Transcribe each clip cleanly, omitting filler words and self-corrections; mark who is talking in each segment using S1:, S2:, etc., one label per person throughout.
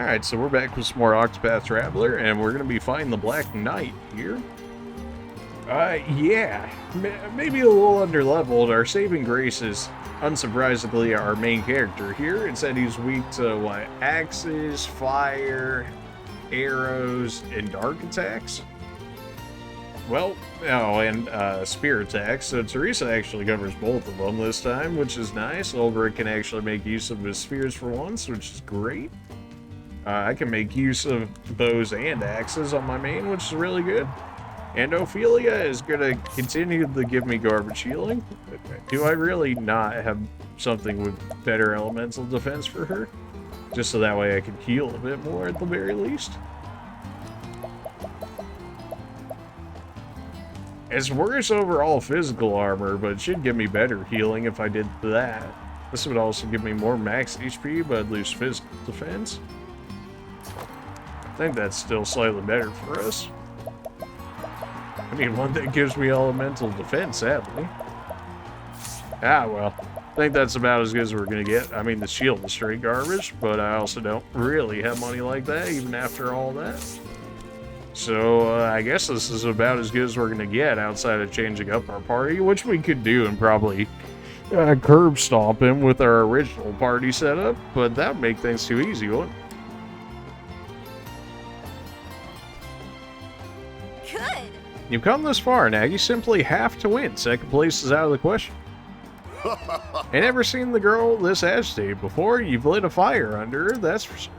S1: Alright, so we're back with some more Octopath Traveler, and we're going to be fighting the Blacknight here. Yeah, maybe a little underleveled. Our saving grace is, unsurprisingly, our main character here. It said he's weak to, what, axes, fire, arrows, and dark attacks? Well, oh, and spear attacks. So Teresa actually covers both of them this time, which is nice. Olberic can actually make use of his spears for once, which is great. I can make use of bows and axes on my main, which is really good. And Ophelia is going to continue to give me garbage healing. Do I really not have something with better elemental defense for her? Just so that way I can heal a bit more at the very least. It's worse overall physical armor, but it should give me better healing if I did that. This would also give me more max HP, but I'd lose physical defense. I think that's still slightly better for us. I mean, one that gives me elemental defense, sadly. Ah, well. I think that's about as good as we're going to get. I mean, the shield is straight garbage, but I also don't really have money like that, even after all that. So, I guess this is about as good as we're going to get outside of changing up our party, which we could do and probably curb stomp him with our original party setup, but that would make things too easy, wouldn't it? You've come this far, now you simply have to win. Second place is out of the question. I never seen the girl this agitated before. You've lit a fire under her, that's for sure.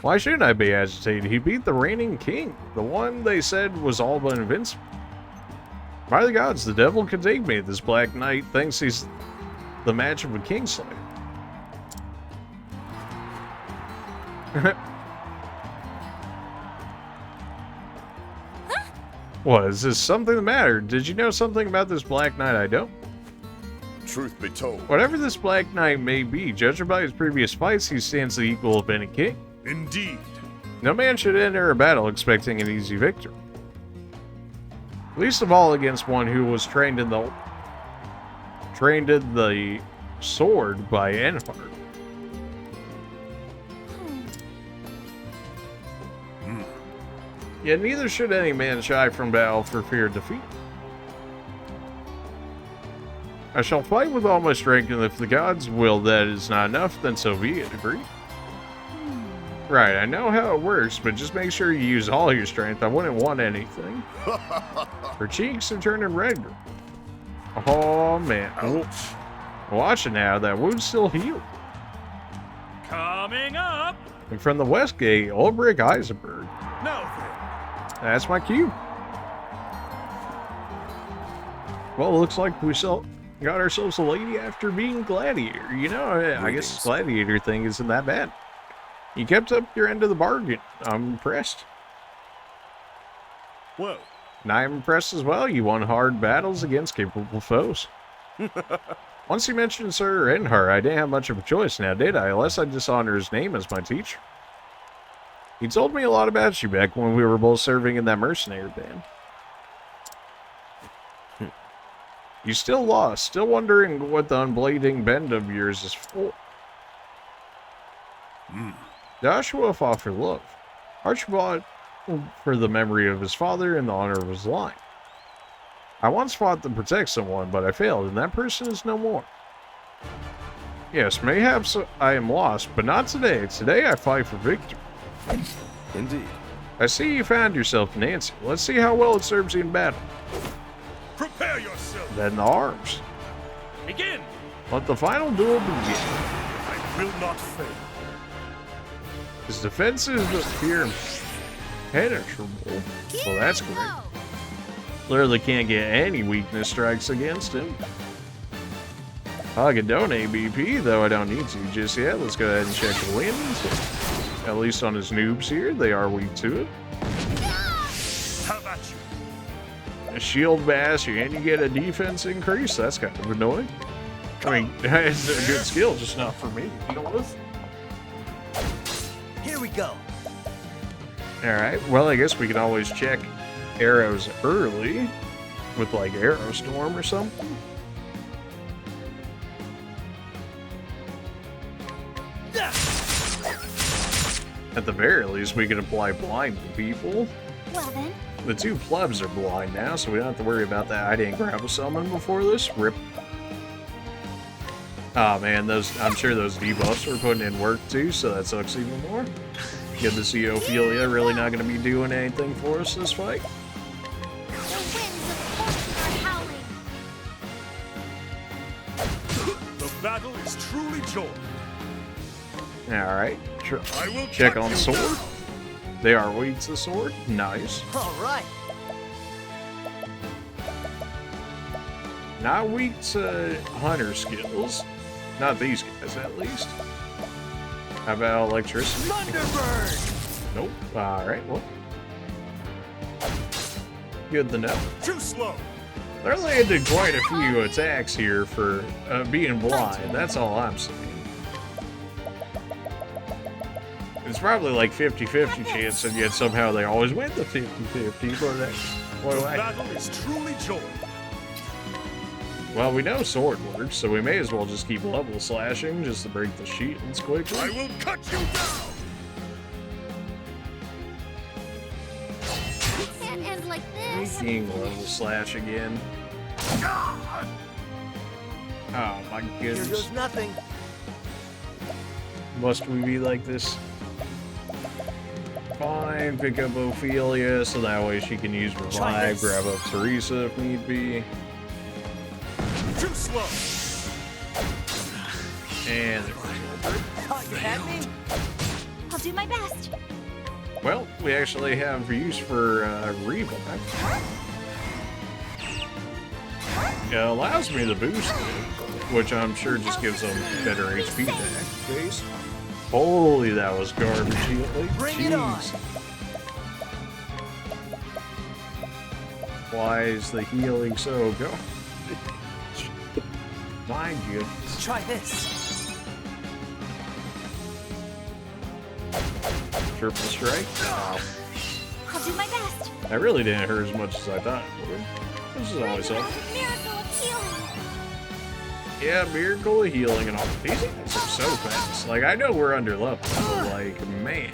S1: Why shouldn't I be agitated? He beat the reigning king, the one they said was all but invincible. By the gods, the devil can take me. This Black Knight thinks he's the match of a kingslayer. What, is this something the matter? Did you know something about this Black Knight I don't?
S2: Truth be told.
S1: Whatever this Black Knight may be, judging by his previous fights, he stands the equal of any king.
S2: Indeed.
S1: No man should enter a battle expecting an easy victory. Least of all against one who was trained in the sword by Enhart. Yet neither should any man shy from battle for fear of defeat. I shall fight with all my strength, and if the gods will that is not enough, then so be it. Agree? Right, I know how it works, but just make sure you use all your strength. I wouldn't want anything. Her cheeks are turning red. Oh, man. Watch it now. That wound's still healed.
S3: Coming up!
S1: And from the west gate, Olberic Eisenberg.
S3: No.
S1: That's my cue. Well, looks like we got ourselves a lady after being gladiator. You know, I guess gladiator thing isn't that bad. You kept up your end of the bargain. I'm impressed.
S3: Whoa.
S1: And I'm impressed as well. You won hard battles against capable foes. Once you mentioned Sir Enhart, I didn't have much of a choice now, did I? Unless I dishonor his name as my teacher. He told me a lot about you back when we were both serving in that mercenary band. You still lost, still wondering what the unblading bend of yours is for. Joshua fought for love. Archie fought for the memory of his father and the honor of his line. I once fought to protect someone, but I failed, and that person is no more. Yes, mayhaps I am lost, but not today. Today I fight for victory.
S2: Indeed.
S1: I see you found yourself an answer. Let's see how well it serves you in battle.
S3: Prepare yourself.
S1: Then the arms.
S3: Begin.
S1: Let the final duel begin.
S3: I will not fail.
S1: His defenses appear impenetrable. Well, that's great. Clearly can't get any weakness strikes against him. I can donate BP, though I don't need to just yet. Let's go ahead and check the wins. At least on his noobs here, they are weak to it.
S3: How about you?
S1: A shield bash, and you get a defense increase. That's kind of annoying. I mean, it's a good skill, just not for me to deal with.
S4: Here we go.
S1: Alright, well, I guess we can always check arrows early with, like, Arrow Storm or something. At the very least, we can apply blind to people.
S4: Well then.
S1: The two plebs are blind now, so we don't have to worry about that. I didn't grab a summon before this. Rip. Oh man, I'm sure those debuffs were putting in work too, so that sucks even more. Good to see Ophelia really not going to be doing anything for us this fight.
S4: The winds of fortune are howling.
S3: The battle is truly joy.
S1: Alright,
S3: I will
S1: check
S3: cut
S1: on
S3: you
S1: sword.
S3: down.
S1: They are weak to sword. Nice.
S5: All right.
S1: Not weak to hunter skills. Not these guys, at least. How about electricity?
S5: Thunderbird.
S1: Nope. Alright, well. Good to know.
S3: Too slow.
S1: They're landing quite a few attacks here for being blind. That's all I'm saying. It's probably like 50-50 chance, and yet somehow they always win the 50-50.
S3: The battle is truly joy.
S1: Well, we know sword works, so we may as well just keep level slashing just to break the shields quickly.
S3: I will cut you down.
S4: It can't end like this.
S1: King level slash again. Oh my
S5: Here
S1: goodness.
S5: goes nothing.
S1: Must we be like this? Fine, pick up Ophelia so that way she can use revive, grab up Teresa if need be.
S3: Too slow.
S1: And there we go.
S5: Thought you had me?
S4: I'll do my best.
S1: Well, we actually have use for revive. It allows me to boost it, which I'm sure just gives them better HP to base. Holy, that was garbage healing.
S5: Bring it on.
S1: Jeez. Why is the healing so garbage? My goodness.
S5: Try this.
S1: Triple strike? Wow.
S4: I'll do my best.
S1: That really didn't hurt as much as I thought it would. This is always
S4: Bring
S1: up.
S4: about a miracle of healing.
S1: Yeah, miracle of healing and all. These guys are so fast. Like, I know we're under level, but like, man.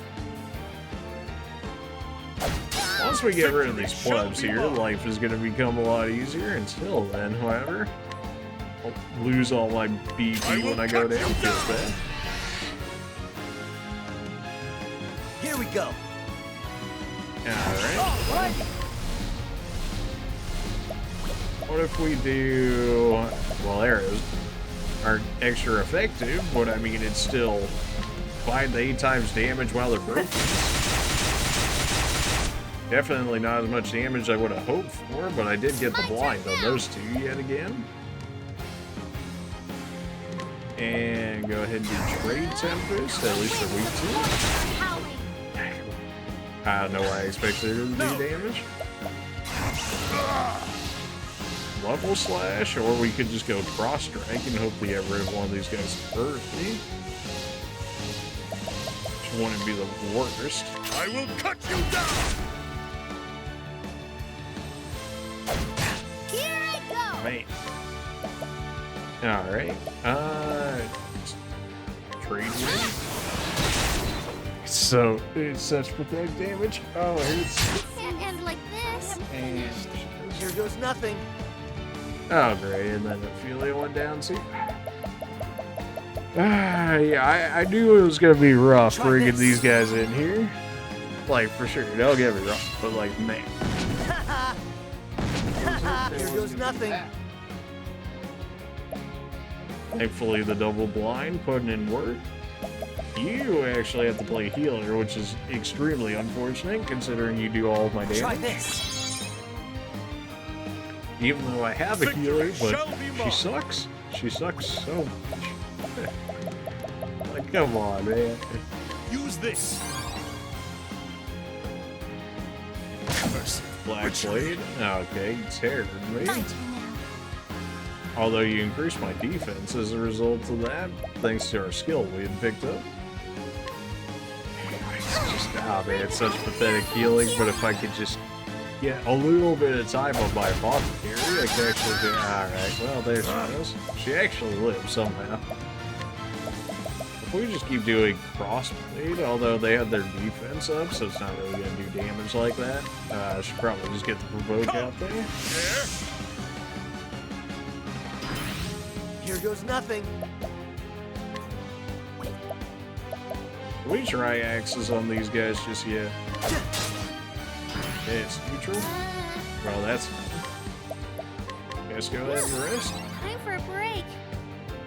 S1: Once we get rid of these plebs here, life is going to become a lot easier. Until then, however, I'll lose all my BP when I go down. Feels bad.
S5: Here we go.
S1: Alright.
S5: All right.
S1: What if we do... Well, arrows aren't extra effective, but I mean, it's still 5 to 8 times damage while they're broken. Definitely not as much damage as I would have hoped for, but I did get the blind on those two yet again. And go ahead and do Trade Tempest, at least for week 2.
S4: Howling.
S1: I don't know why I expected her to do damage. Level slash, or we could just go cross strike and hopefully get rid of one of these guys first. Which wouldn't be the worst.
S3: I will cut you down.
S4: Here I go.
S1: Man. Alright. Trade win. So, it's such pathetic damage. Oh, it hurts.
S4: It can't end like this.
S1: And...
S5: Here goes nothing.
S1: Oh, great. And then Ophelia went down, too. Yeah, I knew it was going to be rough
S5: Try
S1: bringing
S5: this.
S1: these guys in here. Like, for sure. Don't get me wrong. But, like, man.
S5: Here goes nothing.
S1: Thankfully, the double blind putting in work. You actually have to play healer, which is extremely unfortunate considering you do all of my
S5: Try
S1: damage.
S5: this.
S1: Even though I have a healer,
S3: Victory
S1: but
S3: shall be
S1: she
S3: mine.
S1: sucks. She sucks so much. Like, come on, man.
S3: Use this.
S1: Black Blade? Okay, you teared me.
S4: My turn now.
S1: Although you increased my defense as a result of that, thanks to our skill we had picked up. It's just, ah man, it's such pathetic healing, but if I could just get a little bit of time on my apothecary, I could actually do... Alright, well, there she is. She actually lives somehow. We just keep doing crossblade, although they have their defense up, so it's not really going to do damage like that. I should probably just get the provoke out there.
S3: There.
S5: Here goes nothing.
S1: Can we try axes on these guys just yet? Okay, it's neutral. Well, that's... Guess go ahead and rest.
S4: Time for a break.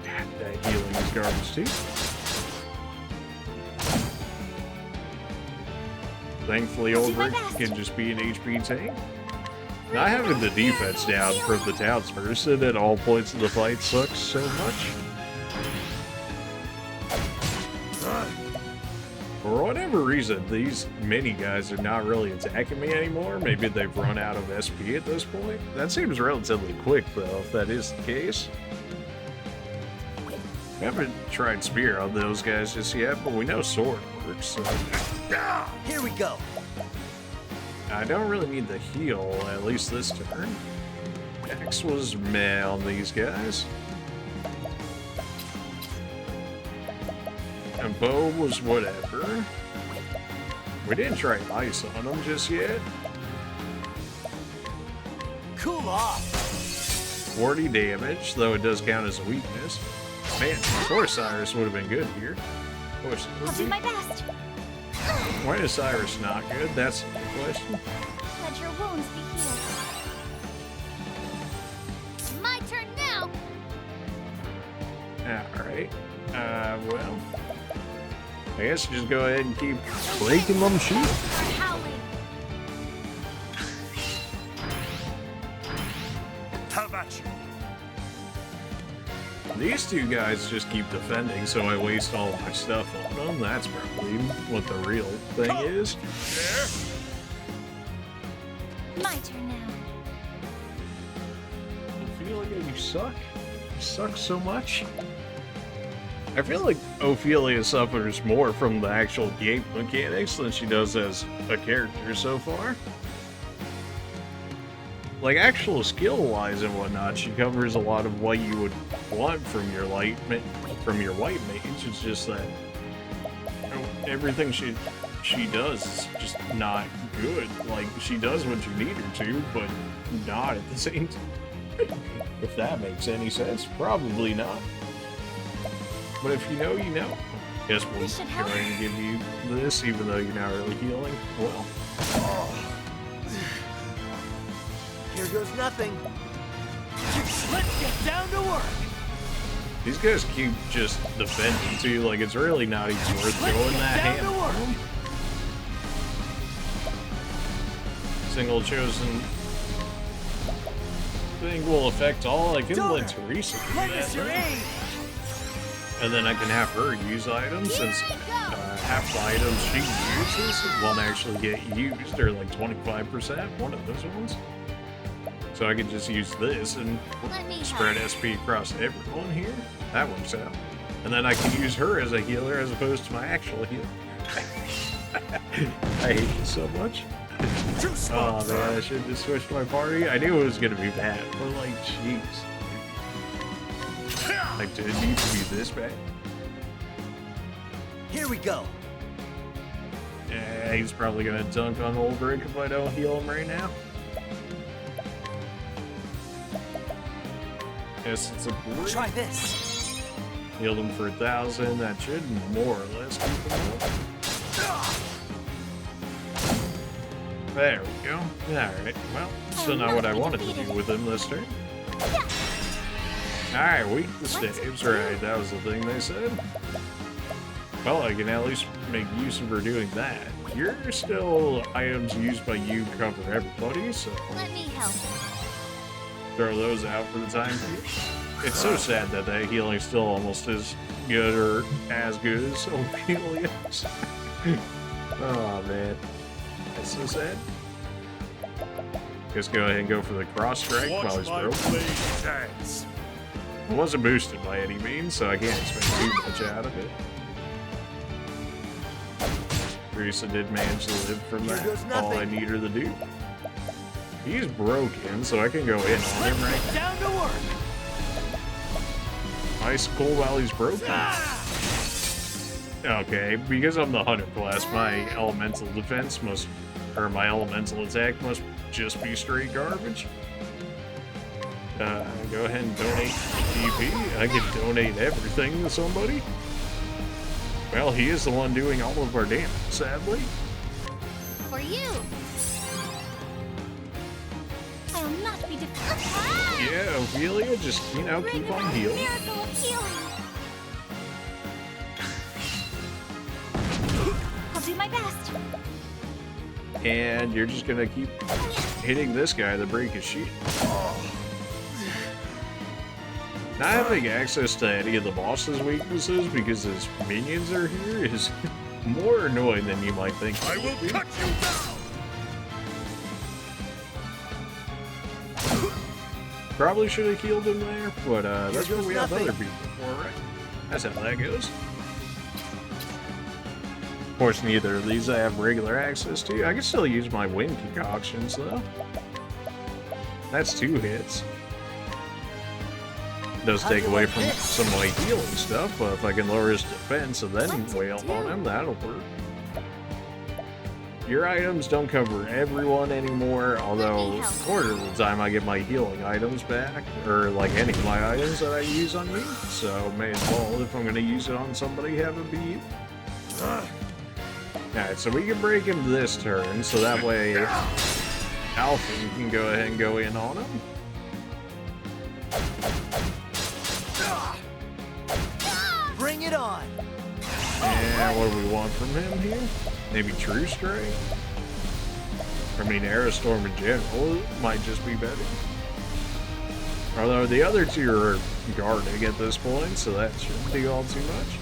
S1: That healing is garbage too. Thankfully,
S4: I'll do my
S1: Olberic
S4: best.
S1: can just be an HP tank. Not having the defense down from the townsperson at all points of the fight sucks so much. For whatever reason, these mini guys are not really attacking me anymore. Maybe they've run out of SP at this point. That seems relatively quick, though, if that is the case. We haven't tried spear on those guys just yet, but we know sword works, so...
S5: Here we go.
S1: I don't really need the heal, at least this turn. X was meh on these guys. And bow was whatever. We didn't try ice on them just yet.
S5: Cool off.
S1: 40 damage, though it does count as a weakness. Man, of course Cyrus would have been good here. Of course it
S4: I'll
S1: would
S4: do
S1: be.
S4: my best.
S1: Why is Cyrus not good? That's the question.
S4: Let your wounds be healed. My turn now.
S1: Alright. Well. I guess just go ahead and keep breaking them shield.
S4: Are howling.
S3: How about you?
S1: These two guys just keep defending, so I waste all my stuff on them. That's probably what the real thing is.
S3: There.
S4: My turn now.
S1: Ophelia, you suck. You suck so much. I feel like Ophelia suffers more from the actual game mechanics than she does as a character so far. Like, actual skill-wise and whatnot, she covers a lot of what you would want from your white mage. It's just that everything she does is just not good. Like, she does what you need her to, but not at the same time. If that makes any sense, probably not. But if you know, you know. Guess we'll
S4: This should
S1: go
S4: help.
S1: ahead and give you this, even though you're not really healing. Well,
S5: Here goes nothing. Let's get down to work.
S1: these guys keep just defending too. Like, it's really not even worth
S5: Let's
S1: going
S5: get
S1: that
S5: down
S1: ham
S5: to work.
S1: on them. Single chosen thing will affect all. I can let Teresa do
S5: Lend
S1: that.
S5: us your aid.
S1: And then I can have her use items, since half the items she uses won't actually get used, or like 25%, one of those ones. So I can just use this and
S4: Let me
S1: spread
S4: help.
S1: SP across everyone here. That works out. And then I can use her as a healer as opposed to my actual healer. I hate this so much.
S3: Too slow.
S1: Oh man, I should have just switched my party. I knew it was gonna be bad, but like, jeez. Like, did it need to be this bad?
S5: Here we go.
S1: Yeah, he's probably gonna dunk on Olberic if I don't heal him right now. Yes, it's a board.
S5: Try this.
S1: Healed him for 1,000. That should more or less keep him up. There we go. Alright, well, still not what I wanted to do with him this turn. Alright, weak the staves, right, that was the thing they said. Well, I can at least make use of her doing that. You're still items used by you cover everybody, so
S4: Let me help.
S1: throw those out for the time being. It's so sad that that healing's still almost as good or as good as Ophelia's. Oh man, that's so sad. Just go ahead and go for the cross strike while
S3: Watch
S1: he's
S3: my
S1: broken.
S3: blade dance.
S1: It wasn't boosted by any means, so I can't expect too much out of it. Teresa did manage to live from
S5: Here
S1: that.
S5: goes
S1: All I
S5: nothing.
S1: need her to do. He's broken, so I can go in on him
S5: Let's
S1: right
S5: get
S1: now.
S5: down to work.
S1: Ice cool while he's broken. Okay, because I'm the hunter class, my elemental defense must, or my elemental attack must just be straight garbage. Go ahead and donate DP. I can donate everything to somebody. Well, he is the one doing all of our damage, sadly.
S4: For you. I will not be defeated.
S1: Yeah, Ophelia, just, you know, keep on healing.
S4: Miracle of healing. I'll do my best.
S1: And you're just gonna keep hitting this guy to break his shield. Not having access to any of the boss's weaknesses because his minions are here is more annoying than you might think.
S3: I will cut you down!
S1: Probably should have healed him there, but that's what we have other people for, right? That's how that goes. Of course, neither of these I have regular access to. I can still use my wind concoctions, though. That's 2 hits. Does take away from some of my healing stuff, but if I can lower his defense and then wail on him, that'll work. Your items don't cover everyone anymore, although a quarter of the time I get my healing items back, or like any of my items that I use on me, so may as well, if I'm going to use it on somebody, have it be you. Alright, so we can break him this turn, so that way Alpha can go ahead and go in on him.
S5: Bring it on.
S1: And what do we want from him here? Maybe True Strike? I mean, Aerostorm in general might just be better. Although the other 2 are guarding at this point, so that shouldn't be all too much.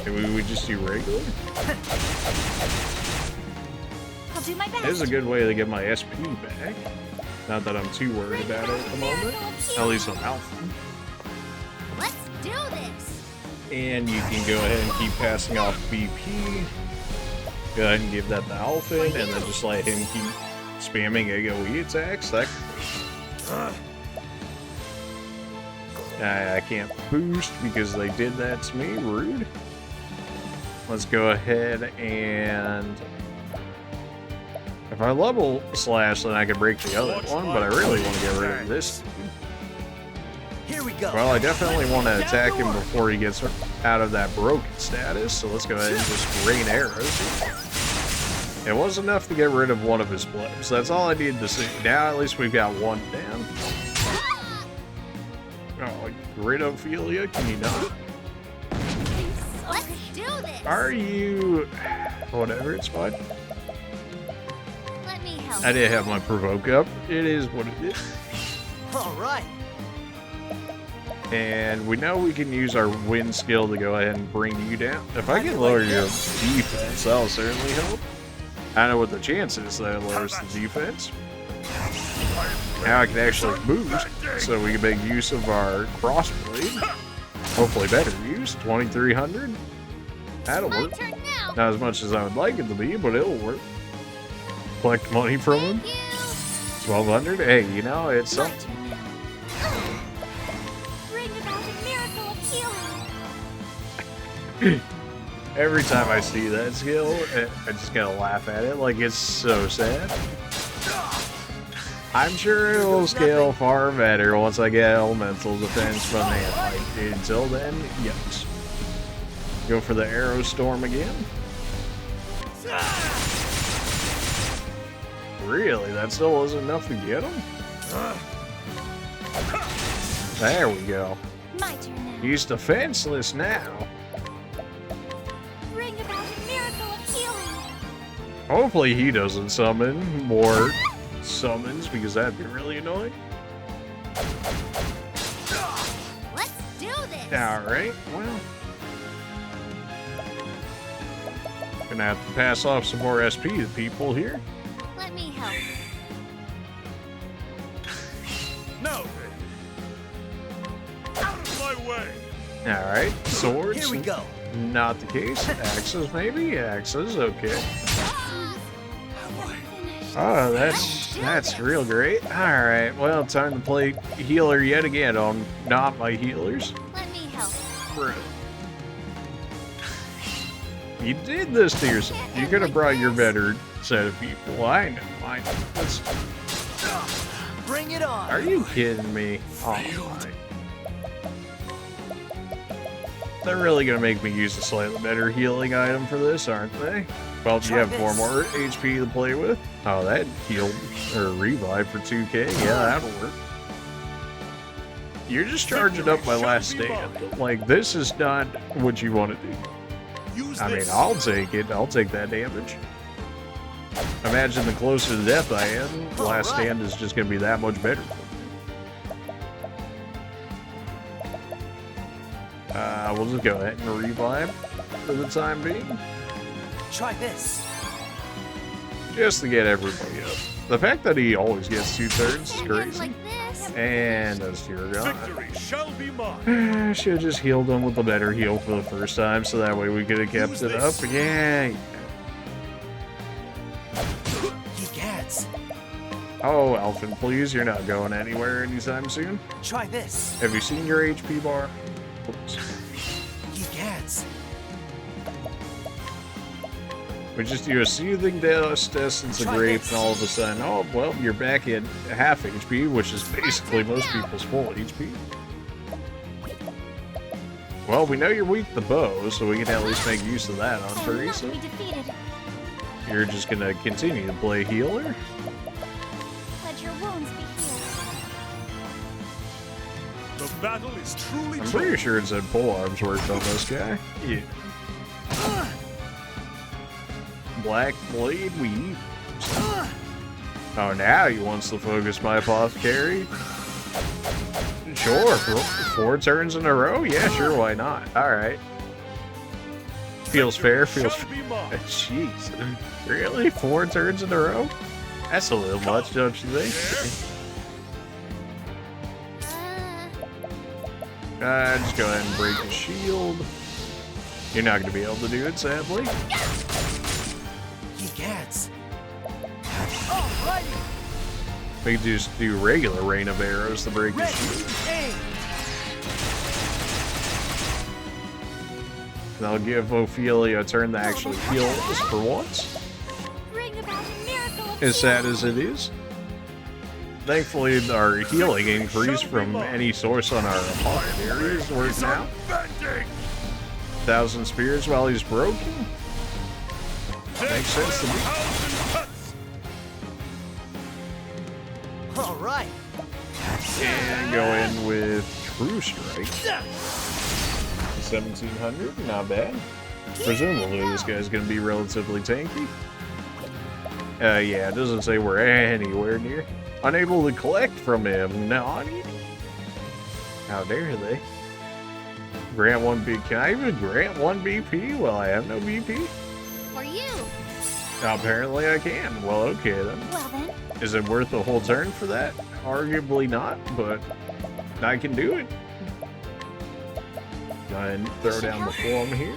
S1: Maybe we would just do regular?
S4: I'll do my best.
S1: This is a good way to get my SP back. Not that I'm too worried about it at the moment. At least on Alpha.
S4: Let's do this.
S1: And you can go ahead and keep passing off BP. Go ahead and give that to Alpha, and then just let him keep spamming AoE attacks. That I can't boost because they did that to me. Rude. Let's go ahead and... If I level Slash, then I can break the other one, but I really want to get rid of this.
S5: Here we go.
S1: Well, I definitely want to attack him before he gets out of that broken status, so let's go ahead and just rain arrows. It was enough to get rid of one of his blips. That's all I needed to see. Now at least we've got one down. Oh, great Ophelia, can you not?
S4: Let's do this.
S1: Are you... Whatever, it's fine.
S4: Let me help.
S1: I didn't have my provoke up. It is what it is.
S5: All right.
S1: And we know we can use our wind skill to go ahead and bring you down. If I can lower your defense, that'll certainly help. I don't know what the chance is that it lowers the defense. Now I can actually boost, so we can make use of our crossblade. Hopefully better use, 2300. That'll
S4: My
S1: work.
S4: turn now.
S1: Not as much as I would like it to be, but it'll work. Collect money from him.
S4: Thank you.
S1: 1200. Hey, you know, it's
S4: My
S1: something.
S4: turn now. Bring about a miracle of healing.
S1: Every time I see that skill, I just gotta laugh at it. Like, it's so sad. I'm sure it will scale far better once I get elemental defense from Ant. Until then, yikes. Go for the arrow storm again. Really? That still wasn't enough to get him? There we go.
S4: My turn now.
S1: He's defenseless now.
S4: Bring about a miracle of healing.
S1: Hopefully he doesn't summon more summons, because that'd be really annoying.
S4: Let's do this.
S1: Alright, well. Gonna have to pass off some more SP to people here.
S4: Let me help.
S3: No! Out of my way!
S1: Alright, swords.
S5: Here we go.
S1: Not the case. Axes, maybe? Axes, okay. Oh, that's real great. Alright, well, time to play healer yet again on not my healers.
S4: Let me help.
S1: Right. You did this to yourself. You could have brought your better set of people. I know. Let's...
S5: Bring it on.
S1: Are you kidding me? Oh my. They're really gonna make me use a slightly better healing item for this, aren't they? Well, you have 4 more HP to play with. Oh, that healed or revive for 2k. Yeah, that'll work. You're just charging up my last stand. Like, this is not what you want to do. I mean, I'll take it. I'll take that damage. Imagine the closer to death I am, last stand is just going to be that much better. We'll just go ahead and revive for the time being.
S5: Try this.
S1: Just to get everybody up. The fact that he always gets 2 turns is crazy.
S4: Like this.
S1: And that's your god.
S3: Victory shall be mine.
S1: Should have just healed him with a better heal for the first time, so that way we could have kept it up. Yeah.
S5: He gets.
S1: Oh, Elfin, please, you're not going anywhere anytime soon.
S5: Try this.
S1: Have you seen your HP bar? Oops.
S5: He gets.
S1: We just do a soothing dust, essence of grape, and all of a sudden, oh, well, you're back at half HP, which is basically most people's full HP. Well, we know you're weak to the bow, so we can at least make use of that on Teresa.
S4: We defeated.
S1: You're just gonna continue to play healer?
S4: Let your wounds be healed.
S3: The battle is truly
S1: I'm pretty sure it said pole arms worked on this guy. Yeah. Black blade weave. Oh, now he wants to focus my apothecary. Sure, 4 turns in a row? Yeah, sure, why not? Alright. Feels fair, feels fair. Jeez. Really? 4 turns in a row? That's a little much, don't you think? Just go ahead and break the shield. You're not going to be able to do it, sadly.
S5: He gets. Alrighty.
S1: We can just do regular rain of arrows to break the shield.
S5: Aim.
S1: And I'll give Ophelia a turn to actually heal us for once.
S4: Bring about a miracle of
S1: As sad as it is. Thankfully, our healing increase from any source on our apothecary is working out. 1,000 spears while he's broken. Makes sense to me.
S5: All right.
S1: And go in with True Strike. 1,700, not bad. Presumably this guy's going to be relatively tanky. Yeah, it doesn't say we're anywhere near. Unable to collect from him. Naughty. How dare they? Grant 1 BP. Can I even grant 1 BP? Well, I have no BP.
S4: For you.
S1: Apparently I can. Well, okay then.
S4: Well then.
S1: Is it worth a whole turn for that? Arguably not, but I can do it. Go ahead and throw down the form here.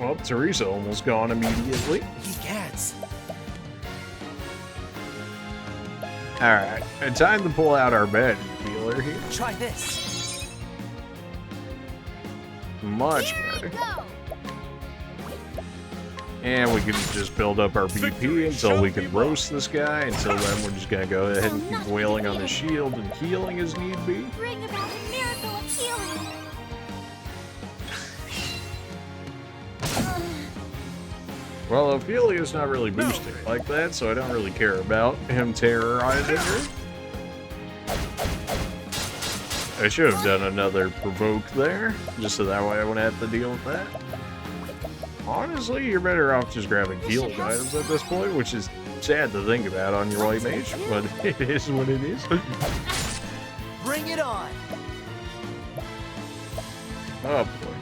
S1: Well, Teresa almost gone immediately.
S5: He gets.
S1: Alright, time to pull out our bed healer here.
S5: Try this.
S1: Much better. And we can just build up our BP until we can roast this guy. Until then, we're just gonna go ahead and keep wailing on the shield and healing as need be.
S4: Bring about a miracle of healing.
S1: Well, Ophelia's not really boosting like that, so I don't really care about him terrorizing her. I should have done another provoke there, just so that way I wouldn't have to deal with that. Honestly, you're better off just grabbing healing items at this point, which is sad to think about on your white mage, but it is what it is.
S5: Bring it on.
S1: Oh boy.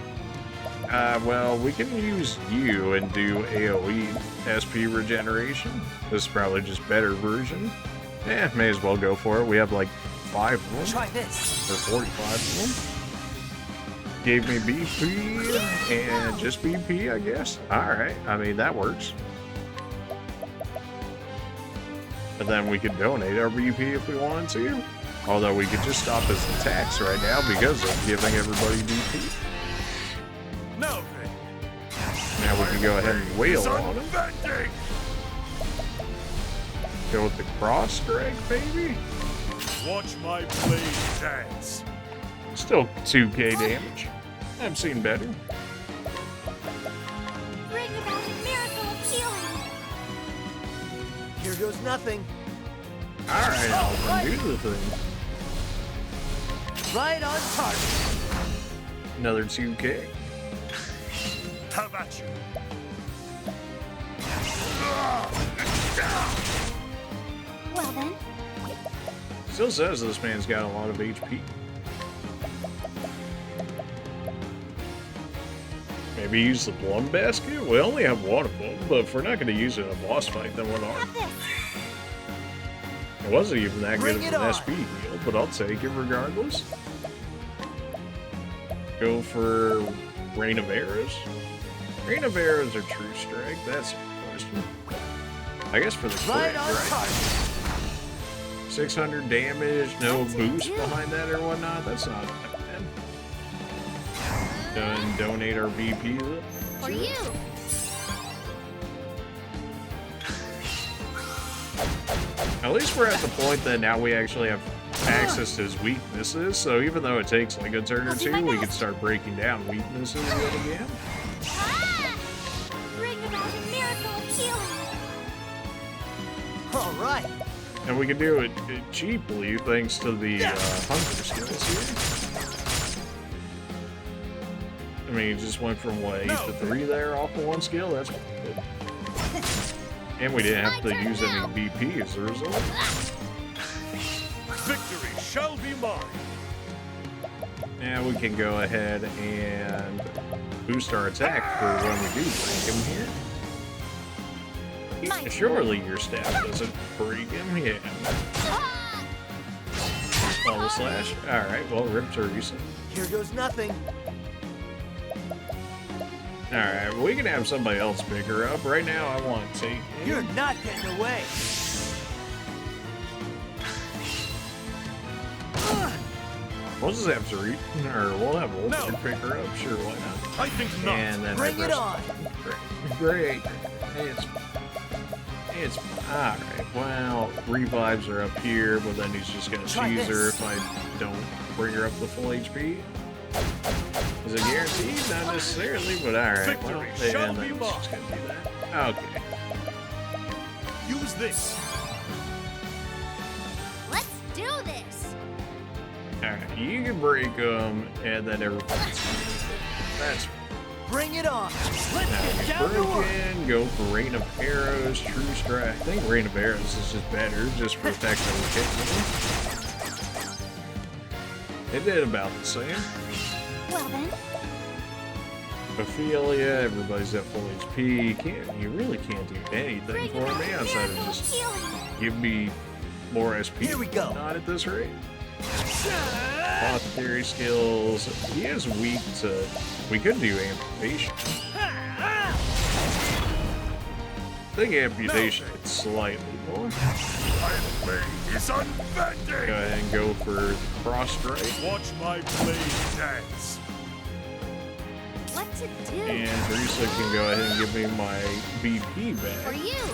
S1: Well, we can use you and do AoE SP regeneration. This is probably just better version. Yeah, may as well go for it. We have like 5 of them.
S5: Try this.
S1: Or 45 of them. Gave me BP and just BP, I guess. Alright, I mean, that works. But then we could donate our BP if we wanted to. Although we could just stop his attacks right now because of giving everybody BP.
S3: Now then,
S1: Now we can go ahead and wail
S3: it's
S1: on him.
S3: unbending.
S1: Go with the cross strike, baby.
S3: Watch my blade dance.
S1: Still 2k damage. I've seen better.
S4: Bring about a miracle of healing.
S5: Here goes nothing.
S1: Alright, Alvin, do the thing.
S5: Right on target.
S1: Another 2k.
S3: Have at you.
S4: Well then,
S1: Still says this man's got a lot of HP. Maybe use the Plum Basket? We only have one of them, but if we're not going to use it in a boss fight, then we're not.
S4: have this.
S1: It wasn't even that good
S5: Bring
S1: of
S5: it
S1: an
S5: on.
S1: SP heal, but I'll take it regardless. Go for Rain of Arrows. Rain of Arrows or True Strike? That's a question. I guess for the crit,
S5: Right on
S1: right?
S5: target.
S1: 600 damage, no
S4: What's it
S1: boost
S4: do?
S1: behind that or whatnot. That's not bad. Done. Donate our BP.
S4: For you.
S1: At least we're at the point that now we actually have access to his weaknesses. So even though it takes like a turn or
S4: I'll do
S1: two,
S4: my
S1: we can
S4: best.
S1: start breaking down weaknesses yet again.
S4: Ah! Bring about a miracle of healing.
S5: All right.
S1: And we can do it cheaply thanks to the hunter skills here. I mean, it just went from what, 8 to 3 there off of one skill. That's good. And we didn't have to use any BP as a result.
S3: Victory shall be mine.
S1: Now we can go ahead and boost our attack for when we do break him here.
S4: My
S1: Surely your staff doesn't break him. Yeah.
S4: Ah!
S1: Follow slash. Alright, well, Rip Teresa.
S5: Here goes nothing.
S1: Alright, well, we can have somebody else pick her up. Right now, I want to take
S5: You're not getting away.
S1: We'll just have to or we'll have Olberic
S3: No.
S1: pick her up. Sure, why not?
S3: I think not.
S1: And then
S5: Bring it on.
S1: Great. It's alright. Well, revives are up here, but then he's just gonna
S5: Try
S1: cheese her
S5: this.
S1: if I don't bring her up to full HP. Is it guaranteed? Not necessarily, but alright. Well,
S3: Victory shall
S1: and
S3: be
S1: then it's just
S3: mine.
S1: gonna do that. Okay.
S3: Use this.
S4: Let's do this.
S1: Alright, you can break them, and then everybody. That's
S5: Bring it on. Let's
S1: now
S5: get
S1: we
S5: down to work.
S1: broken. Go for Rain of Arrows, True Strike. I think Rain of Arrows is just better, just for effectively hitting them. It did about the same.
S4: Well then,
S1: Ophelia, everybody's at full HP. You really can't do anything
S4: bring
S1: for
S4: about
S1: me
S4: a
S1: outside of
S4: miracle of
S1: just
S4: healing.
S1: give me more SP.
S5: Here we go.
S1: Not at this rate. Apothecary skills. He is weak to. We could do amputation. I think amputation is slightly more.
S3: My blade is
S1: Go
S3: unbending.
S1: ahead and go for the cross strike.
S3: Watch my blade dance.
S4: What to do?
S1: And Teresa can go ahead and give me my BP
S4: For
S1: back.
S4: you.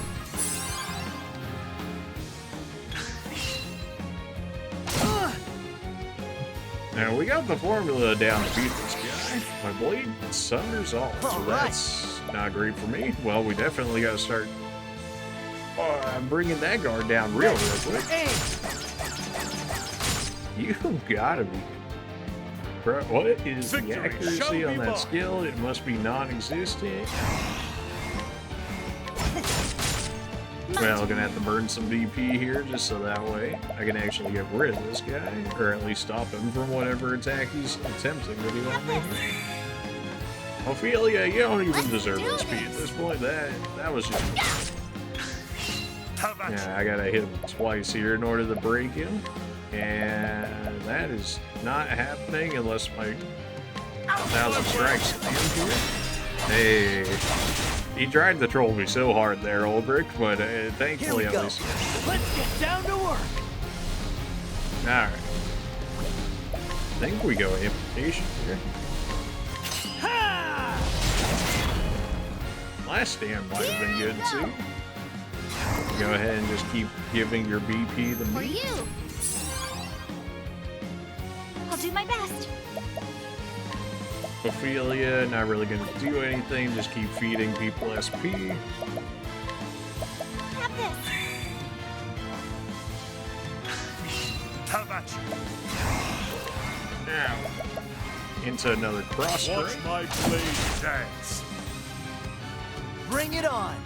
S1: Now we got the formula down to beat this guy. My blade sunders all, so
S5: Alright.
S1: that's not great for me. Well, we definitely got to start bringing that guard down real quick.
S5: Aim.
S1: You've got to be. Bro, what is the
S3: Victory
S1: accuracy
S3: shall
S1: on
S3: be
S1: that
S3: mine.
S1: skill? It must be non-existent. Well, gonna have to burn some BP here just so that way I can actually get rid of this guy, or at least stop him from whatever attack he's attempting to do on me. Ophelia, you don't even
S4: Let's
S1: deserve
S4: do
S1: SP at
S4: this.
S1: this point. That was just.
S3: Have at
S1: Yeah, I gotta hit him twice here in order to break him, and that is not happening unless my 1,000 strikes land here. Hey. He tried to troll me so hard there, Olberic, but
S5: Here
S1: thankfully
S5: we
S1: at
S5: go.
S1: least.
S5: Let's get down to work.
S1: Alright. I think we go amputation here. Last stand might have been good too. Go ahead and just keep giving your BP the
S4: For
S1: meat.
S4: you. I'll do my best.
S1: Ophelia, not really gonna do anything, just keep feeding people SP.
S4: Have this.
S3: Have at you.
S1: Now, into another cross
S3: Watch
S1: strike.
S3: my blade dance.
S5: Bring it on.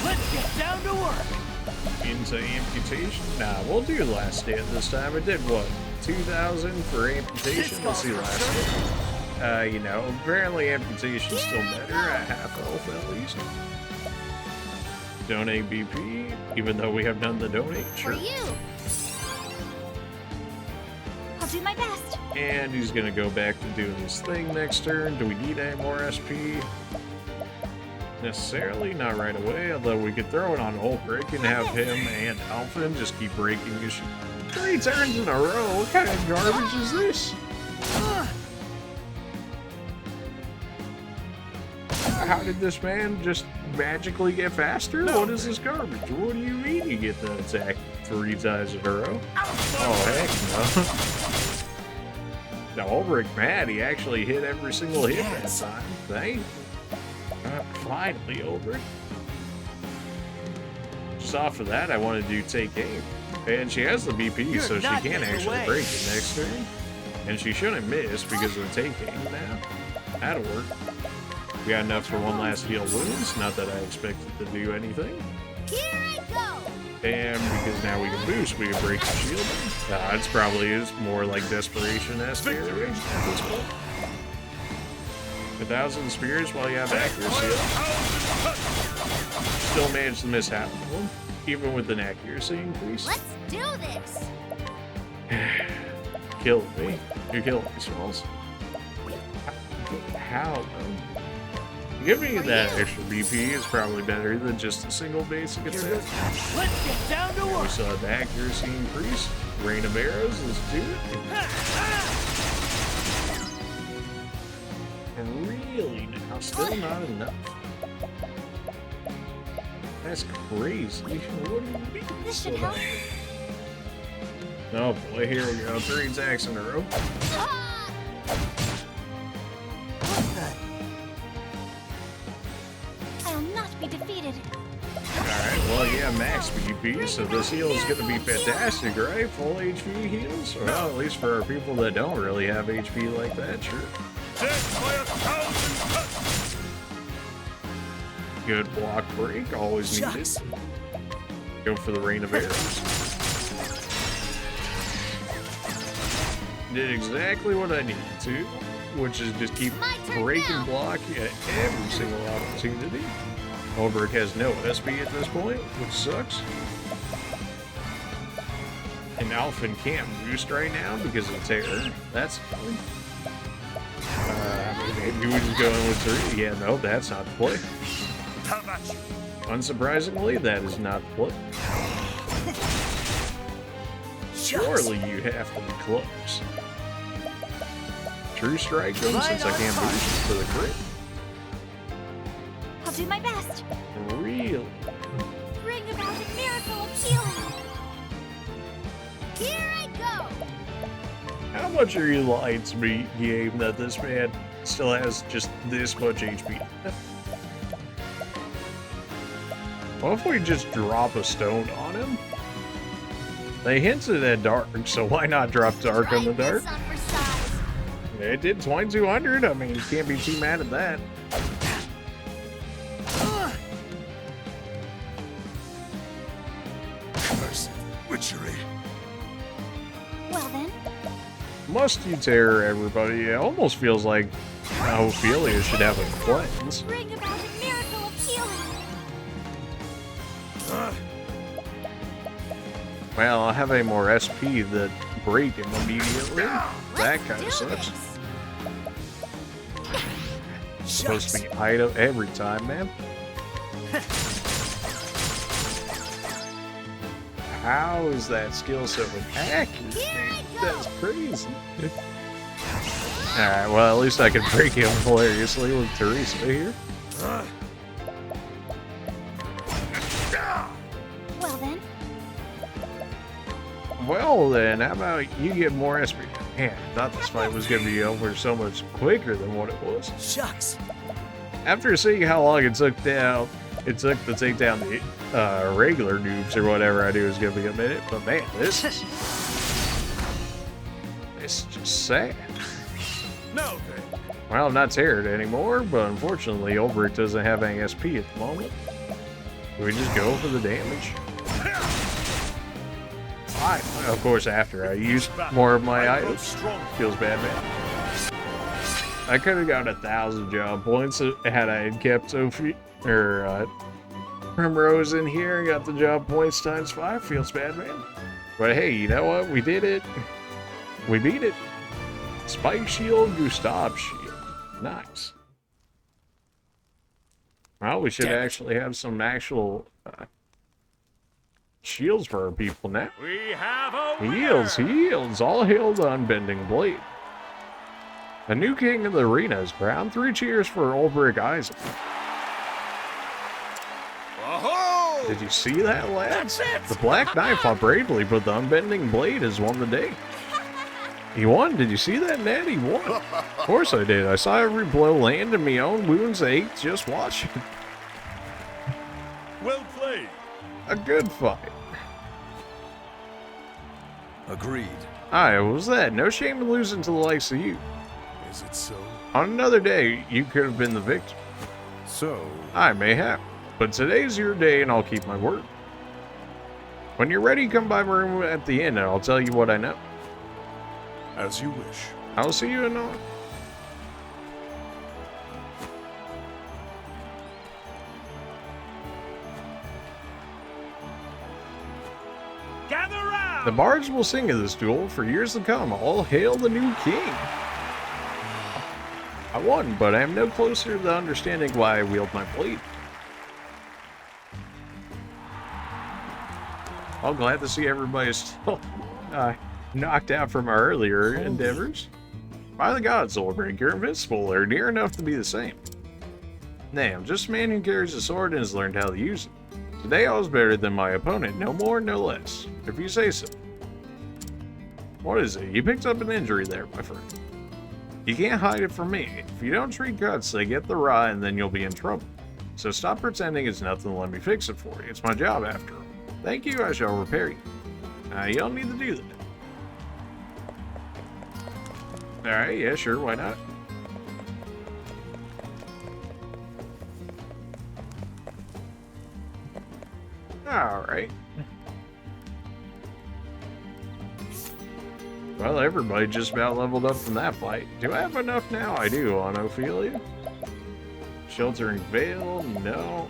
S5: Let's get down to work.
S1: Into amputation. Nah, we'll do last stand this time. I did what? 2,000 for amputation? Let's see last stand. You know, apparently amputation's still better at half health at least. Donate BP, even though we have none to donate.
S4: For
S1: Sure.
S4: you. I'll do my best.
S1: And he's gonna go back to doing his thing next turn. Do we need any more SP? Necessarily, not right away, although we could throw it on Olberic and have him and Alphen just keep breaking his shit. 3 turns in a row? What kind of garbage is this? How did this man just magically get faster? What is this garbage? What do you mean you get the attack 3 times in a row? Oh, heck no. Now, Olberic mad, he actually hit every single hit that time. Thank you. Finally, Olberic. Just off of that, I want to do take aim. And she has the BP, so she can actually break it next turn. And she shouldn't miss because of the take aim now. That'll work. We got enough for one last heal wounds. Not that I expected to do anything.
S4: Here I go.
S1: And because now we can boost, we can break the shield. It's probably is more like desperation-esque here at this point. 1,000 spears while you have accuracy. Still managed to miss half of them, even with an accuracy increase.
S4: Let's do this.
S1: Killing me. You're killing me, Smalls. How, though? Giving you that extra BP is probably better than just a single basic attack.
S5: Let's get down to
S1: We
S5: work.
S1: saw the accuracy increase. Rain of arrows, let's do it. And really now, still not enough. That's crazy. What do you mean?
S4: This
S1: still
S4: should
S1: not
S4: help.
S1: enough? Oh boy, here we go. 3 attacks in a row.
S4: Ah! I'll not be defeated.
S1: Alright, well, yeah, max BP, so this heal is going to be fantastic, right? Full HP heals? Well, at least for our people that don't really have HP like that, sure.
S3: Death by 1,000 cuts.
S1: Good block break, always needed. Go for the rain of arrows. Did exactly what I needed to, which is just keep
S4: My turn
S1: breaking
S4: now.
S1: block at every single opportunity. Olberic has no SP at this point, which sucks. And Alphen can't boost right now because of terror. That's fine. Maybe we just go in with 3. Yeah, no, that's not the play.
S3: Have at you.
S1: Unsurprisingly, that is not the play. Surely you have to be close. True strike him since I can't boost for the crit.
S4: I'll do my best.
S1: Really?
S4: Bring about a miracle of healing. Here I go.
S1: How much are you lying to me, game, that this man still has just this much HP? What if we just drop a stone on him? They hinted at dark, so why not drop dark on the
S4: Try
S1: dark?
S4: this on for size.
S1: It did 2,200. I mean, you can't be too mad at that.
S3: Mercy. Witchery.
S4: Well then,
S1: Must you terror everybody? It almost feels like Ophelia should have a cleanse.
S4: bring about a miracle of healing.
S1: Well, I'll have any more SP that break him immediately. That kind
S4: Do
S1: of sucks.
S4: this.
S1: Supposed to be item every time, man. How is that skill so accurate?
S4: Here I
S1: That's crazy. Alright, well, at least I can break him hilariously with Teresa here.
S4: Well then,
S1: Well then, how about you get more SP? Man, I thought this fight was gonna be over so much quicker than what it was.
S5: Shucks.
S1: After seeing how long it took to take down the regular noobs or whatever, I knew it was gonna be a minute. But man, this is it's just sad.
S3: Now then,
S1: Well, I'm not tired anymore, but unfortunately, Olberic doesn't have any SP at the moment. Do we just go for the damage? Fine. Of course, after I use more of my
S3: I grow
S1: items.
S3: strong.
S1: Feels bad, man. I could have got 1,000 job points had I had kept Sophie or Primrose in here and got the job points times 5. Feels bad, man. But hey, you know what? We did it. We beat it. Spike shield, Gustav shield. Nice. Well, we should actually have some actual shields for our people now.
S3: We have a winner.
S1: Heals, heals. All hail the unbending blade. A new king of the arena is crowned. 3 cheers for Olberic Isaac.
S3: Whoa!
S1: Did you see that, lads? The Black Knight fought bravely, but the unbending blade has won the day. He won. Did you see that, Ned? He won. Of course I did. I saw every blow land and my own wounds ached just watching.
S3: Well played.
S1: A good fight.
S2: Agreed.
S1: Aye, what was that? No shame in losing to the likes of you.
S3: Is it so?
S1: On another day, you could have been the victor.
S2: So,
S1: I may have. But today's your day and I'll keep my word. When you're ready, come by my room at the inn and I'll tell you what I know.
S3: As you wish.
S1: I'll see you in on.
S3: Gather round.
S1: The bards will sing of this duel for years to come. All hail the new king. I won, but I am no closer to understanding why I wield my blade. Well, glad to see everybody still knocked out from our earlier endeavors. By the gods, Olberic, you're invincible, or near enough to be the same. Nay, I'm just a man who carries a sword and has learned how to use it. Today I was better than my opponent, no more, no less, if you say so. What is it? You picked up an injury there, my friend. You can't hide it from me. If you don't treat cuts, they get the rye and then you'll be in trouble. So stop pretending it's nothing and let me fix it for you. It's my job after all. Thank you, I shall repair you. You don't need to do that. Alright, yeah, sure, why not? Alright. Well, everybody just about leveled up from that fight. Do I have enough now? I do, on Ophelia. Sheltering Veil? No.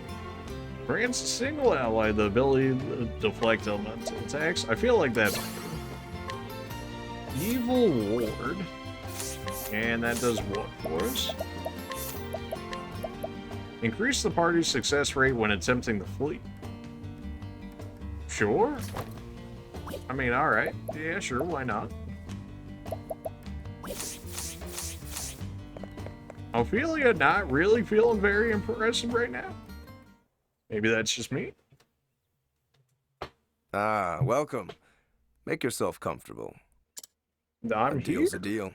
S1: Grants a single ally the ability to deflect elemental attacks. I feel like that's Evil Ward. And that does what for us? Increase the party's success rate when attempting to flee. Sure. I mean, alright. Yeah, sure, why not? Ophelia not really feeling very impressive right now. Maybe that's just me.
S2: ah, welcome. Make yourself comfortable.
S1: I'm
S2: A
S1: here.
S2: deal's a deal.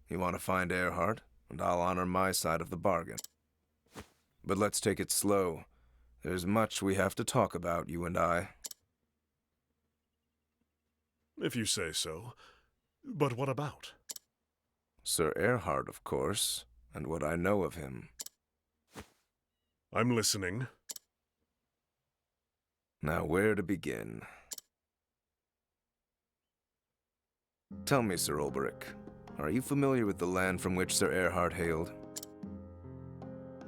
S2: You want to find Earhart, and I'll honor my side of the bargain. But let's take it slow. There's much we have to talk about, you and I.
S3: If you say so. But what about?
S2: Sir Earhart, of course, and what I know of him.
S3: I'm listening.
S2: Now, where to begin? Tell me, Sir Olberic, are you familiar with the land from which Sir Earhart hailed?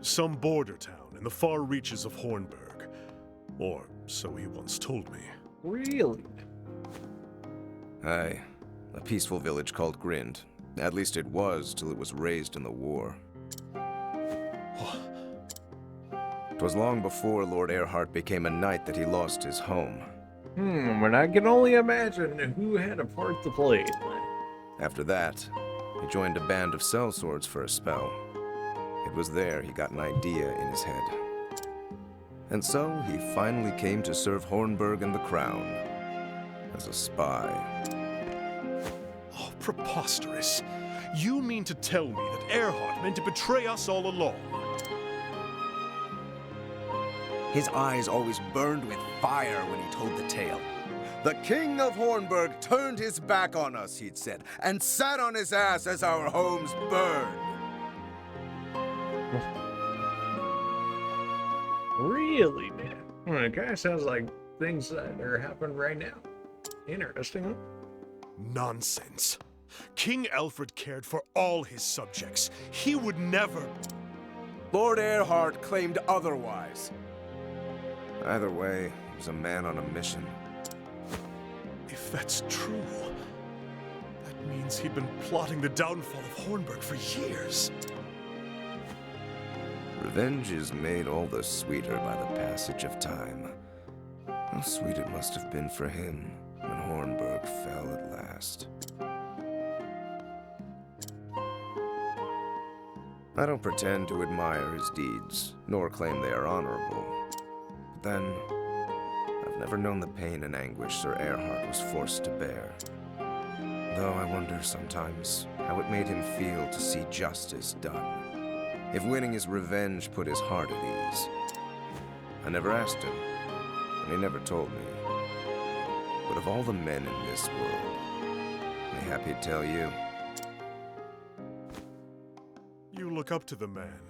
S3: Some border town in the far reaches of Hornburg. Or so he once told me.
S1: Really?
S2: Aye, a peaceful village called Grind. At least it was, till it was razed in the war. 'Twas long before Lord Earhart became a knight that he lost his home.
S1: And I can only imagine who had a part to play in that.
S2: After that, he joined a band of sellswords for a spell. It was there he got an idea in his head. And so he finally came to serve Hornburg and the Crown as a spy.
S3: Oh, preposterous. You mean to tell me that Earhart meant to betray us all along?
S2: His eyes always burned with fire when he told the tale. The King of Hornburg turned his back on us, he'd said, and sat on his ass as our homes burned.
S1: Really, man? Well, it kind of sounds like things that are happening right now. Interesting, huh?
S3: Nonsense. King Alfred cared for all his subjects. He would never...
S2: Lord Earhart claimed otherwise. Either way, he was a man on a mission.
S3: If that's true, that means he'd been plotting the downfall of Hornburg for years.
S2: Revenge is made all the sweeter by the passage of time. How sweet it must have been for him when Hornburg fell at last. I don't pretend to admire his deeds, nor claim they are honorable. But then, I've never known the pain and anguish Sir Earhart was forced to bear. Though I wonder sometimes how it made him feel to see justice done. If winning his revenge put his heart at ease. I never asked him, and he never told me. But of all the men in this world, I'm happy to tell you.
S3: You look up to the man,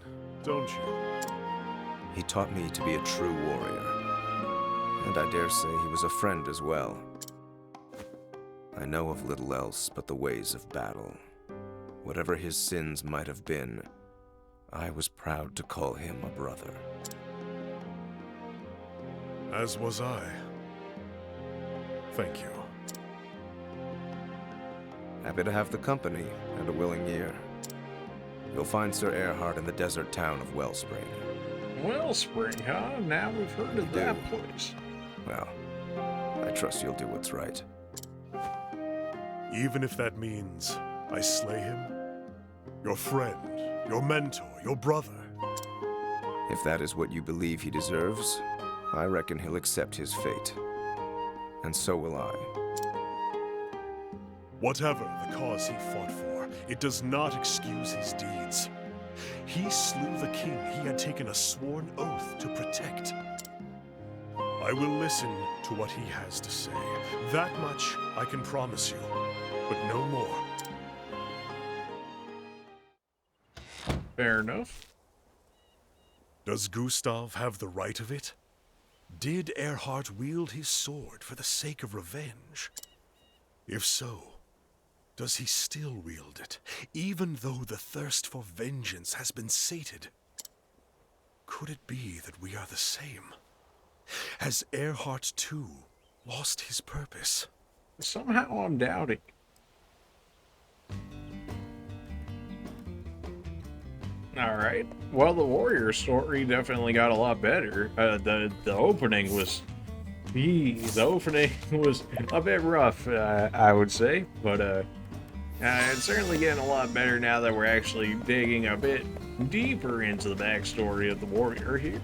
S3: don't you?
S2: He taught me to be a true warrior. And I dare say he was a friend as well. I know of little else but the ways of battle. Whatever his sins might have been, I was proud to call him a brother.
S3: As was I. Thank you.
S2: Happy to have the company and a willing ear. You'll find Sir Earhart in the desert town of Wellspring.
S1: Wellspring, huh? Now we've heard of that place.
S2: Well, I trust you'll do what's right.
S3: Even if that means I slay him? Your friend, your mentor, your brother.
S2: If that is what you believe he deserves, I reckon he'll accept his fate. And so will I.
S3: Whatever the cause he fought for, it does not excuse his deeds. He slew the king he had taken a sworn oath to protect. I will listen to what he has to say. That much I can promise you, but no more.
S1: Fair enough.
S3: Does Gustav have the right of it? Did Earhart wield his sword for the sake of revenge? If so, does he still wield it, even though the thirst for vengeance has been sated? Could it be that we are the same? Has Earhart, too, lost his purpose?
S1: Somehow I'm doubting. Alright. Well, the warrior story definitely got a lot better. The opening was... the opening was a bit rough, I would say. But it's certainly getting a lot better now that we're actually digging a bit deeper into the backstory of the warrior here.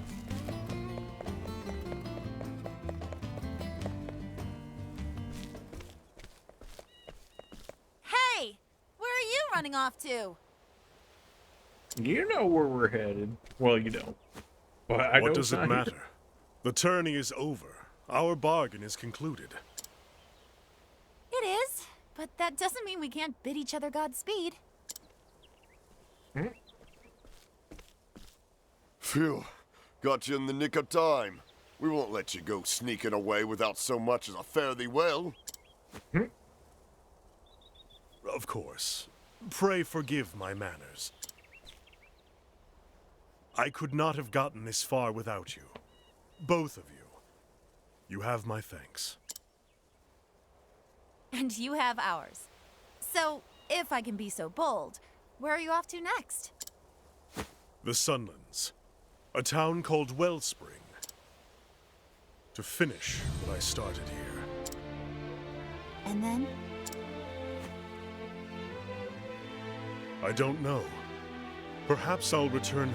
S4: Hey! Where are you running off to?
S1: You know where we're headed. Well, you don't. But I
S3: What
S1: know
S3: does
S1: it's
S3: it
S1: not
S3: matter? The tourney is over. Our bargain is concluded.
S4: It is, but that doesn't mean we can't bid each other Godspeed.
S6: Phew, got you in the nick of time. We won't let you go sneaking away without so much as a fare thee well.
S3: Of course. Pray forgive my manners. I could not have gotten this far without you. Both of you. You have my thanks.
S4: And you have ours. So, if I can be so bold, where are you off to next?
S3: The Sunlands. A town called Wellspring. To finish what I started here.
S4: And then?
S3: I don't know. Perhaps I'll return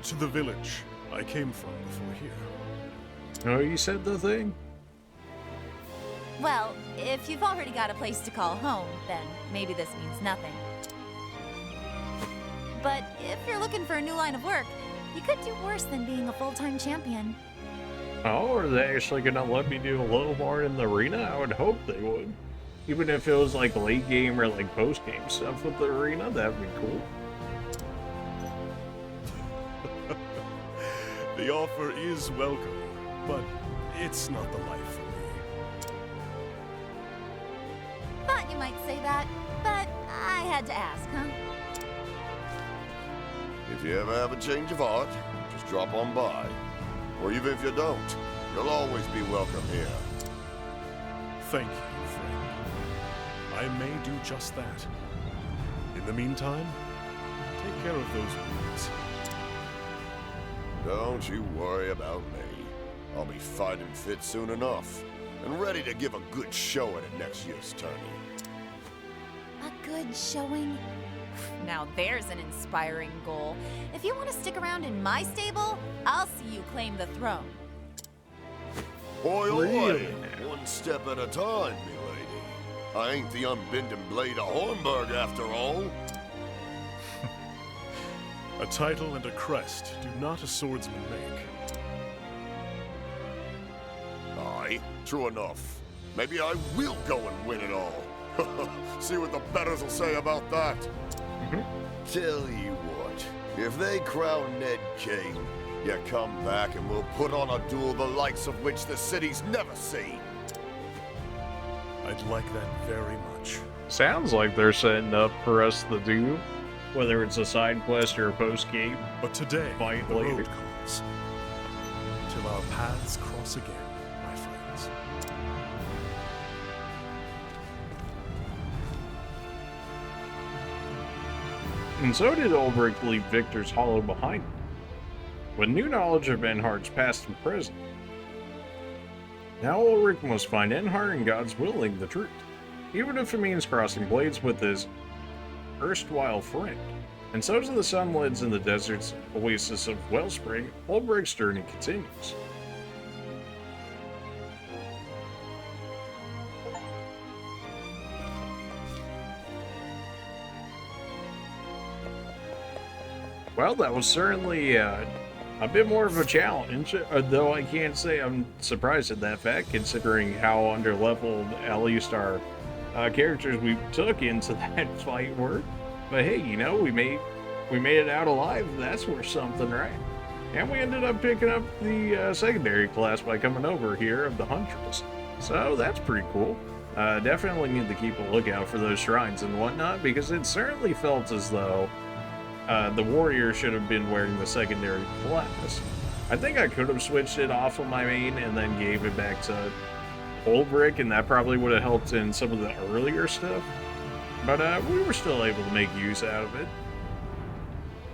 S3: to the village I came from before here.
S1: Oh, you said the thing?
S4: Well, if you've already got a place to call home, then maybe this means nothing. But if you're looking for a new line of work, you could do worse than being a full-time champion.
S1: Oh, are they actually gonna let me do a little more in the arena? I would hope they would. Even if it was like late game or like post game stuff with the arena, that'd be cool.
S3: The offer is welcome, but it's not the life for me.
S4: Thought you might say that, but I had to ask, huh?
S6: If you ever have a change of heart, just drop on by. Or even if you don't, you'll always be welcome here.
S3: Thank you, friend. I may do just that. In the meantime, take care of those wounds.
S6: Don't you worry about me. I'll be fighting fit soon enough, and ready to give a good showing at next year's tourney.
S4: A good showing? Now there's an inspiring goal. If you want to stick around in my stable, I'll see you claim the throne.
S6: Oi, oi!
S1: Really?
S6: One step at a time, milady. I ain't the unbending blade of Hornburg after all.
S3: A title and a crest do not a swordsman make.
S6: Aye, true enough. Maybe I will go and win it all. See what the betters will say about that. Tell you what, if they crown Ned king, you come back and we'll put on a duel the likes of which the city's never seen.
S3: I'd like that very much.
S1: Sounds like they're setting up for us to do, whether it's a side quest or a post game.
S3: But today,
S1: Fight
S3: the
S1: later.
S3: road calls. Till our paths cross again, my friends.
S1: And so did Olberic leave Victor's Hollow behind him, with new knowledge of Enhart's past and present. Now Ulrich must find Enhart and God's willing the truth, even if it means crossing blades with his erstwhile friend. And so to the sunlids in the desert's oasis of Wellspring, Olberic's journey continues. Well, that was certainly a bit more of a challenge, though I can't say I'm surprised at that fact, considering how underleveled at least our characters we took into that fight were. But hey, you know, we made it out alive. That's worth something, right? And we ended up picking up the secondary class by coming over here of the Huntress. So that's pretty cool. Definitely need to keep a lookout for those shrines and whatnot, because it certainly felt as though the warrior should have been wearing the secondary class. I think I could have switched it off of my main and then gave it back to Olberic, and that probably would have helped in some of the earlier stuff. But we were still able to make use out of it.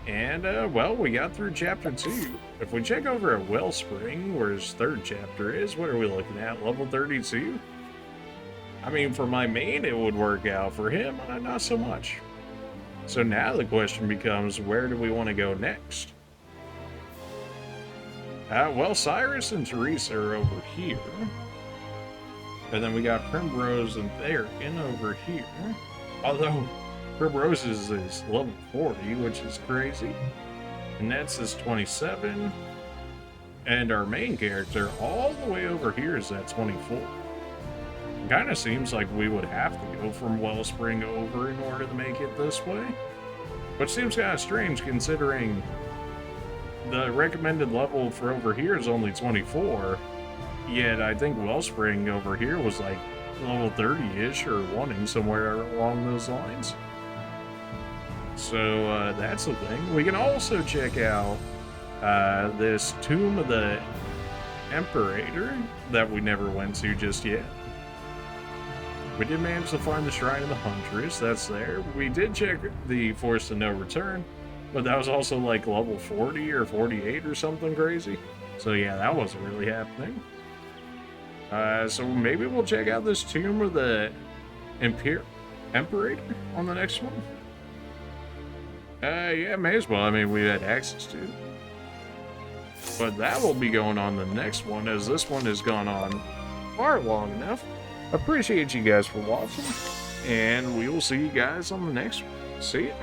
S1: And, well, we got through Chapter 2. If we check over at Wellspring, where his third chapter is, what are we looking at? Level 32? I mean, for my main, it would work out. For him, not so much. So now the question becomes, where do we want to go next? Well, Cyrus and Teresa are over here. And then we got Primrose and Therian over here. Although, Primrose's is level 40, which is crazy. And Net's is 27. And our main character, all the way over here, is at 24. Kind of seems like we would have to go from Wellspring over in order to make it this way. Which seems kind of strange considering the recommended level for over here is only 24. Yet I think Wellspring over here was like level 30-ish or wanting somewhere along those lines. So that's the thing. We can also check out this Tomb of the Imperator that we never went to just yet. We did manage to find the Shrine of the Huntress, that's there. We did check the Force of No Return, but that was also like level 40 or 48 or something crazy. So yeah, that wasn't really happening. So maybe we'll check out this Tomb of the Imperator? on the next one? Yeah, may as well. I mean, we had access to it. But that will be going on the next one, as this one has gone on far long enough. Appreciate you guys for watching, and we will see you guys on the next one. See ya.